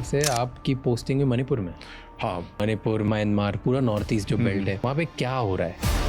से आपकी पोस्टिंग है मणिपुर में। हाँ, मणिपुर, म्यांमार, पूरा नॉर्थ ईस्ट जो बेल्ट है, वहाँ पे क्या हो रहा है?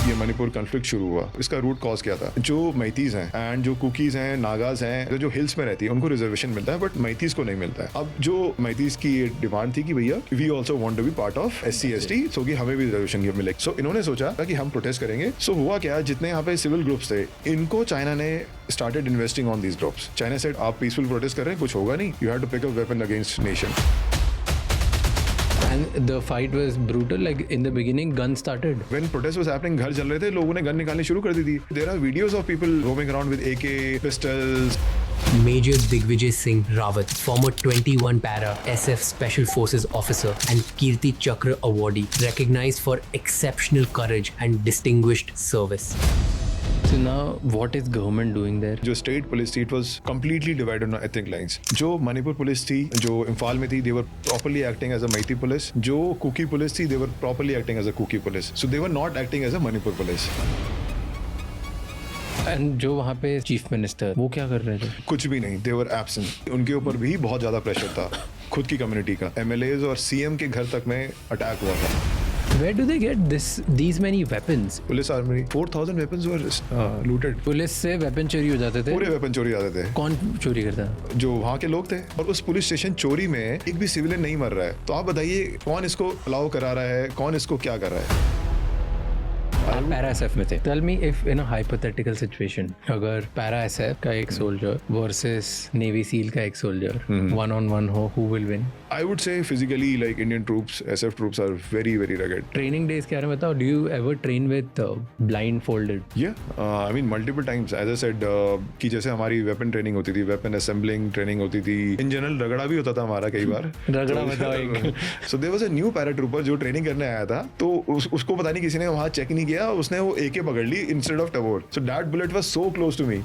ये मणिपुर कॉन्फ्लिक्ट शुरू हुआ, इसका रूट कॉज क्या था? जो मैतीज हैं एंड जो कुकीज हैं, नागाज हैं, जो हिल्स में रहती है उनको रिजर्वेशन मिलता है, बट मैतीज को नहीं मिलता है। अब जो मैतीज की डिमांड थी कि भैया we also want to be part of SC/ST, so कि हमें भी रिजर्वेशन मिले। सो इन्होंने सोचा कि हम प्रोटेस्ट करेंगे। सो हुआ क्या, जितने यहाँ पे सिविल ग्रुप्स थे इनको चाइना ने started investing on these groups. China said आप पीसफुल प्रोटेस्ट कर रहे हैं, कुछ होगा नहीं, you have to pick up weapon against nation. And the fight was brutal. Like in the beginning, guns started. When protest was happening, घर जल रहे थे, लोगों ने गन निकालनी शुरू कर दी थी। There are videos of people roaming around with AK pistols. Major Digvijay Singh Rawat, former 21 Para SF Special Forces officer and Kirti Chakra awardee, recognized for exceptional courage and distinguished service. So now, what is government doing there? जो state police थी, it was completely divided on ethnic lines. जो Manipur police थी, जो इम्फाल में थी, they were properly acting as a Meitei police. जो Kuki police थी, they were properly acting as a Kuki police. So they were not acting as a Manipur police. And जो वहाँ पे चीफ मिनिस्टर, वो क्या कर रहे थे? कुछ भी नहीं, दे वर एब्सेंट। उनके ऊपर भी बहुत ज्यादा प्रेशर था खुद की कम्युनिटी का। MLAs और CM के घर तक में अटैक हुआ था। Where do they get these many weapons? Police armoury 4000 weapons were looted। Police से वेपन चोरी हो जाते थे? पूरे वेपन चोरी जाते थे। कौन चोरी करता है? जो वहाँ के लोग थे। और उस पुलिस स्टेशन चोरी में एक भी सिविलियन नहीं मर रहा है। तो आप बताइए कौन इसको अलाउ करा रहा है, कौन इसको क्या कर रहा है? आप पैरा एसएफ में थे। Tell me if in a hypothetical situation, अगर पैरा एसएफ का एक सोल्जर वर्सेस नेवी सील का एक सोल्जर 1-on-1 हो, who will win? I would say physically, like Indian troops, SF troops are very, very rugged. Training days के बारे में बताओ। Do you ever train with blindfolded? Yeah, I mean multiple times. As I said, कि जैसे हमारी weapon training होती थी, weapon assembling training होती थी, इन जनरल रगड़ा भी होता था हमारा कई बार। रगड़ा बताओ एक। So there was a new paratrooper जो ट्रेनिंग करने आया था, तो उसको पता नहीं किसी ने वहाँ चेक नहीं किया, उसने वो AK पकड़ ली instead of टबोर। So that bullet was so close to me.